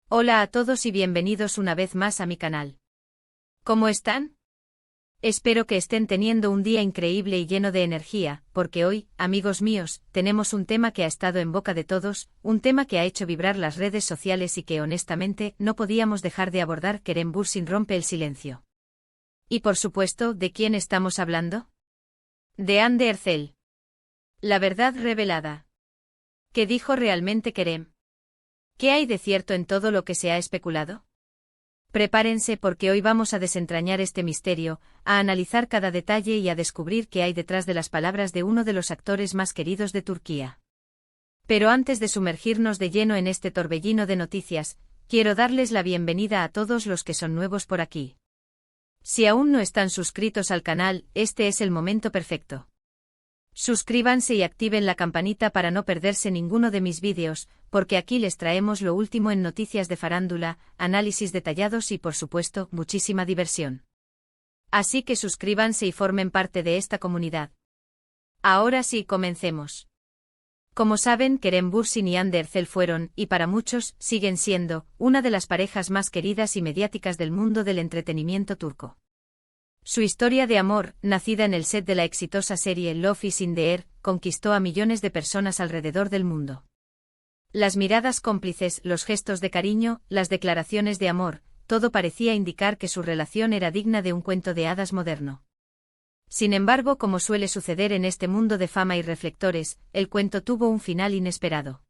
Hola a todos y bienvenidos una vez más a mi canal. ¿Cómo están? Espero que estén teniendo un día increíble y lleno de energía, porque hoy, amigos míos, tenemos un tema que ha estado en boca de todos, un tema que ha hecho vibrar las redes sociales y que honestamente no podíamos dejar de abordar. Kerem Bürsin rompe el silencio. Y por supuesto, ¿de quién estamos hablando? De Hande Erçel. La verdad revelada. ¿Qué dijo realmente Kerem? ¿Qué hay de cierto en todo lo que se ha especulado? Prepárense porque hoy vamos a desentrañar este misterio, a analizar cada detalle y a descubrir qué hay detrás de las palabras de uno de los actores más queridos de Turquía. Pero antes de sumergirnos de lleno en este torbellino de noticias, quiero darles la bienvenida a todos los que son nuevos por aquí. Si aún no están suscritos al canal, este es el momento perfecto. Suscríbanse y activen la campanita para no perderse ninguno de mis vídeos, porque aquí les traemos lo último en noticias de farándula, análisis detallados y por supuesto, muchísima diversión. Así que suscríbanse y formen parte de esta comunidad. Ahora sí, comencemos. Como saben, Kerem Bürsin y Hande Erçel fueron, y para muchos, siguen siendo, una de las parejas más queridas y mediáticas del mundo del entretenimiento turco. Su historia de amor, nacida en el set de la exitosa serie Love is in the Air, conquistó a millones de personas alrededor del mundo. Las miradas cómplices, los gestos de cariño, las declaraciones de amor, todo parecía indicar que su relación era digna de un cuento de hadas moderno. Sin embargo, como suele suceder en este mundo de fama y reflectores, el cuento tuvo un final inesperado.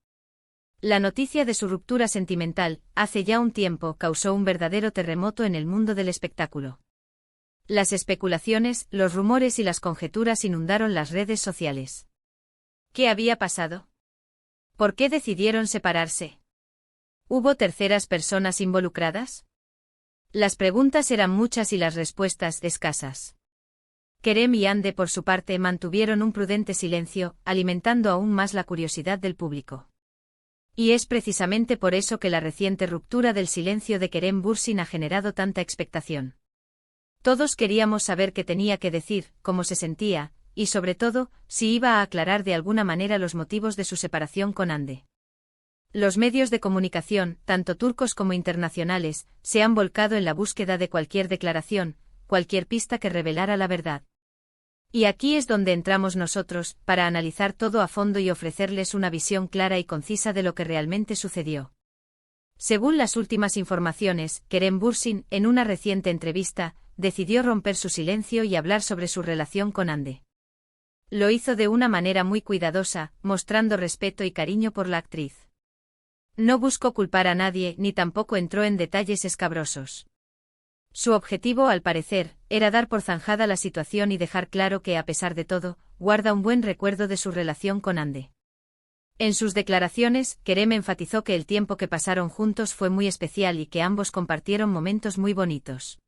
La noticia de su ruptura sentimental, hace ya un tiempo, causó un verdadero terremoto en el mundo del espectáculo. Las especulaciones, los rumores y las conjeturas inundaron las redes sociales. ¿Qué había pasado? ¿Por qué decidieron separarse? ¿Hubo terceras personas involucradas? Las preguntas eran muchas y las respuestas escasas. Kerem y Hande por su parte mantuvieron un prudente silencio, alimentando aún más la curiosidad del público. Y es precisamente por eso que la reciente ruptura del silencio de Kerem Bürsin ha generado tanta expectación. Todos queríamos saber qué tenía que decir, cómo se sentía, y sobre todo, si iba a aclarar de alguna manera los motivos de su separación con Hande. Los medios de comunicación, tanto turcos como internacionales, se han volcado en la búsqueda de cualquier declaración, cualquier pista que revelara la verdad. Y aquí es donde entramos nosotros, para analizar todo a fondo y ofrecerles una visión clara y concisa de lo que realmente sucedió. Según las últimas informaciones, Kerem Bürsin, en una reciente entrevista, decidió romper su silencio y hablar sobre su relación con Hande. Lo hizo de una manera muy cuidadosa, mostrando respeto y cariño por la actriz. No buscó culpar a nadie ni tampoco entró en detalles escabrosos. Su objetivo, al parecer, era dar por zanjada la situación y dejar claro que, a pesar de todo, guarda un buen recuerdo de su relación con Hande. En sus declaraciones, Kerem enfatizó que el tiempo que pasaron juntos fue muy especial y que ambos compartieron momentos muy bonitos.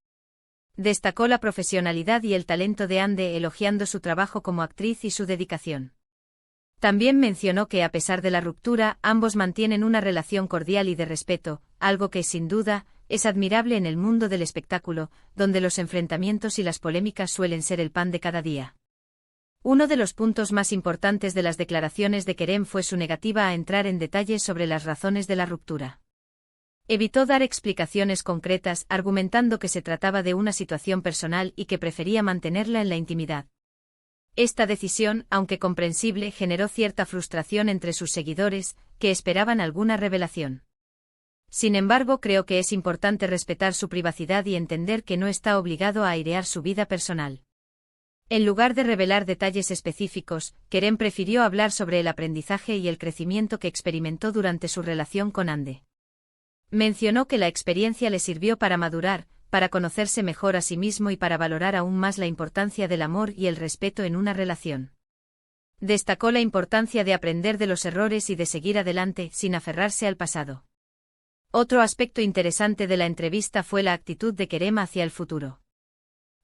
Destacó la profesionalidad y el talento de Hande, elogiando su trabajo como actriz y su dedicación. También mencionó que a pesar de la ruptura, ambos mantienen una relación cordial y de respeto, algo que, sin duda, es admirable en el mundo del espectáculo, donde los enfrentamientos y las polémicas suelen ser el pan de cada día. Uno de los puntos más importantes de las declaraciones de Kerem fue su negativa a entrar en detalles sobre las razones de la ruptura. Evitó dar explicaciones concretas, argumentando que se trataba de una situación personal y que prefería mantenerla en la intimidad. Esta decisión, aunque comprensible, generó cierta frustración entre sus seguidores, que esperaban alguna revelación. Sin embargo, creo que es importante respetar su privacidad y entender que no está obligado a airear su vida personal. En lugar de revelar detalles específicos, Kerem prefirió hablar sobre el aprendizaje y el crecimiento que experimentó durante su relación con Hande. Mencionó que la experiencia le sirvió para madurar, para conocerse mejor a sí mismo y para valorar aún más la importancia del amor y el respeto en una relación. Destacó la importancia de aprender de los errores y de seguir adelante sin aferrarse al pasado. Otro aspecto interesante de la entrevista fue la actitud de Kerem hacia el futuro.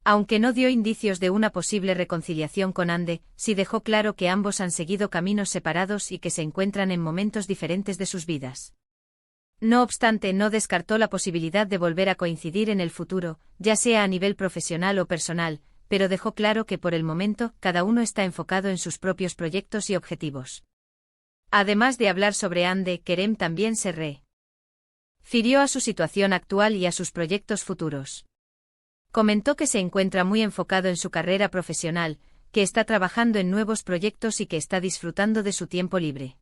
Aunque no dio indicios de una posible reconciliación con Hande, sí dejó claro que ambos han seguido caminos separados y que se encuentran en momentos diferentes de sus vidas. No obstante, no descartó la posibilidad de volver a coincidir en el futuro, ya sea a nivel profesional o personal, pero dejó claro que por el momento, cada uno está enfocado en sus propios proyectos y objetivos. Además de hablar sobre Hande, Kerem también se Refirió a su situación actual y a sus proyectos futuros. Comentó que se encuentra muy enfocado en su carrera profesional, que está trabajando en nuevos proyectos y que está disfrutando de su tiempo libre.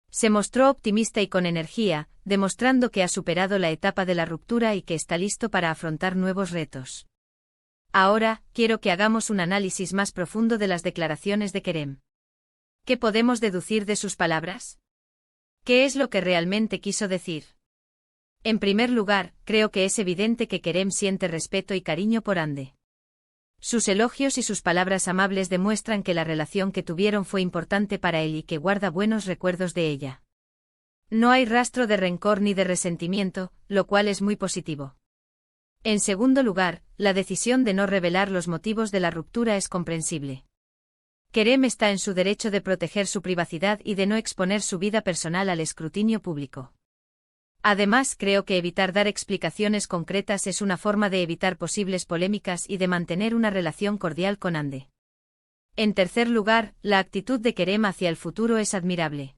Se mostró optimista y con energía, demostrando que ha superado la etapa de la ruptura y que está listo para afrontar nuevos retos. Ahora, quiero que hagamos un análisis más profundo de las declaraciones de Kerem. ¿Qué podemos deducir de sus palabras? ¿Qué es lo que realmente quiso decir? En primer lugar, creo que es evidente que Kerem siente respeto y cariño por Hande. Sus elogios y sus palabras amables demuestran que la relación que tuvieron fue importante para él y que guarda buenos recuerdos de ella. No hay rastro de rencor ni de resentimiento, lo cual es muy positivo. En segundo lugar, la decisión de no revelar los motivos de la ruptura es comprensible. Kerem está en su derecho de proteger su privacidad y de no exponer su vida personal al escrutinio público. Además, creo que evitar dar explicaciones concretas es una forma de evitar posibles polémicas y de mantener una relación cordial con Hande. En tercer lugar, la actitud de Kerem hacia el futuro es admirable.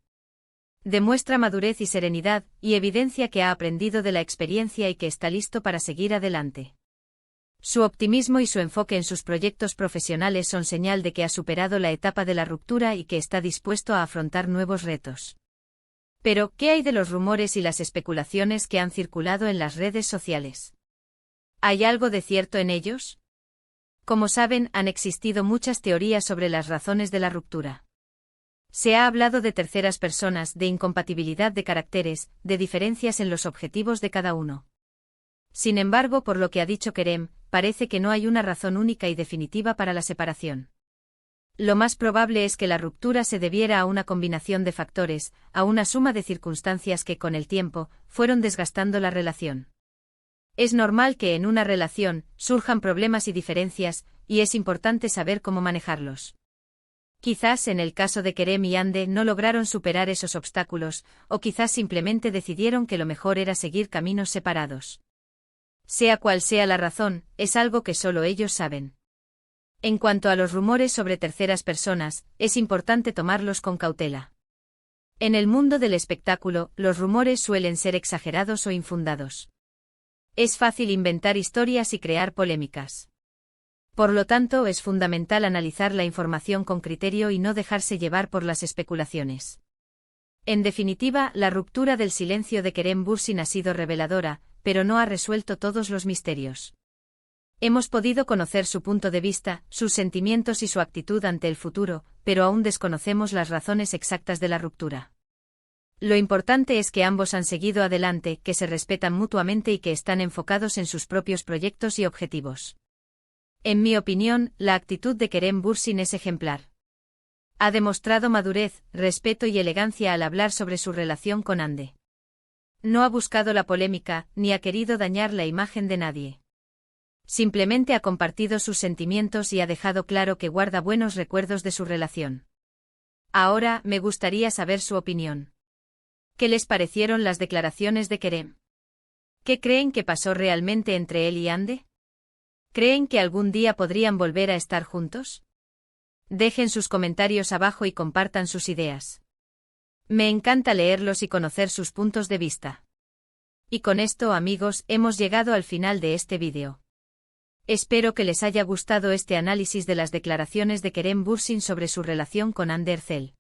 Demuestra madurez y serenidad, y evidencia que ha aprendido de la experiencia y que está listo para seguir adelante. Su optimismo y su enfoque en sus proyectos profesionales son señal de que ha superado la etapa de la ruptura y que está dispuesto a afrontar nuevos retos. Pero, ¿qué hay de los rumores y las especulaciones que han circulado en las redes sociales? ¿Hay algo de cierto en ellos? Como saben, han existido muchas teorías sobre las razones de la ruptura. Se ha hablado de terceras personas, de incompatibilidad de caracteres, de diferencias en los objetivos de cada uno. Sin embargo, por lo que ha dicho Kerem, parece que no hay una razón única y definitiva para la separación. Lo más probable es que la ruptura se debiera a una combinación de factores, a una suma de circunstancias que con el tiempo, fueron desgastando la relación. Es normal que en una relación, surjan problemas y diferencias, y es importante saber cómo manejarlos. Quizás en el caso de Kerem y Hande no lograron superar esos obstáculos, o quizás simplemente decidieron que lo mejor era seguir caminos separados. Sea cual sea la razón, es algo que solo ellos saben. En cuanto a los rumores sobre terceras personas, es importante tomarlos con cautela. En el mundo del espectáculo, los rumores suelen ser exagerados o infundados. Es fácil inventar historias y crear polémicas. Por lo tanto, es fundamental analizar la información con criterio y no dejarse llevar por las especulaciones. En definitiva, la ruptura del silencio de Kerem Bürsin ha sido reveladora, pero no ha resuelto todos los misterios. Hemos podido conocer su punto de vista, sus sentimientos y su actitud ante el futuro, pero aún desconocemos las razones exactas de la ruptura. Lo importante es que ambos han seguido adelante, que se respetan mutuamente y que están enfocados en sus propios proyectos y objetivos. En mi opinión, la actitud de Kerem Bürsin es ejemplar. Ha demostrado madurez, respeto y elegancia al hablar sobre su relación con Hande. No ha buscado la polémica, ni ha querido dañar la imagen de nadie. Simplemente ha compartido sus sentimientos y ha dejado claro que guarda buenos recuerdos de su relación. Ahora, me gustaría saber su opinión. ¿Qué les parecieron las declaraciones de Kerem? ¿Qué creen que pasó realmente entre él y Hande? ¿Creen que algún día podrían volver a estar juntos? Dejen sus comentarios abajo y compartan sus ideas. Me encanta leerlos y conocer sus puntos de vista. Y con esto, amigos, hemos llegado al final de este vídeo. Espero que les haya gustado este análisis de las declaraciones de Kerem Bürsin sobre su relación con Hande Erçel.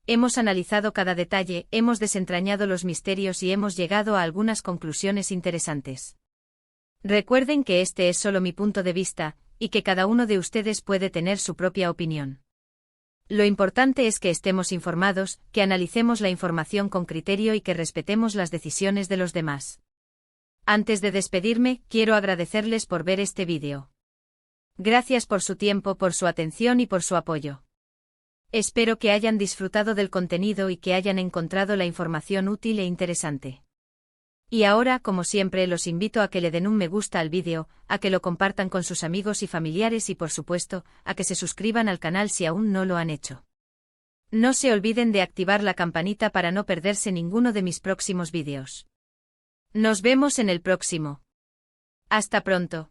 Hemos analizado cada detalle, hemos desentrañado los misterios y hemos llegado a algunas conclusiones interesantes. Recuerden que este es solo mi punto de vista, y que cada uno de ustedes puede tener su propia opinión. Lo importante es que estemos informados, que analicemos la información con criterio y que respetemos las decisiones de los demás. Antes de despedirme, quiero agradecerles por ver este vídeo. Gracias por su tiempo, por su atención y por su apoyo. Espero que hayan disfrutado del contenido y que hayan encontrado la información útil e interesante. Y ahora, como siempre, los invito a que le den un me gusta al vídeo, a que lo compartan con sus amigos y familiares y por supuesto, a que se suscriban al canal si aún no lo han hecho. No se olviden de activar la campanita para no perderse ninguno de mis próximos vídeos. Nos vemos en el próximo. Hasta pronto.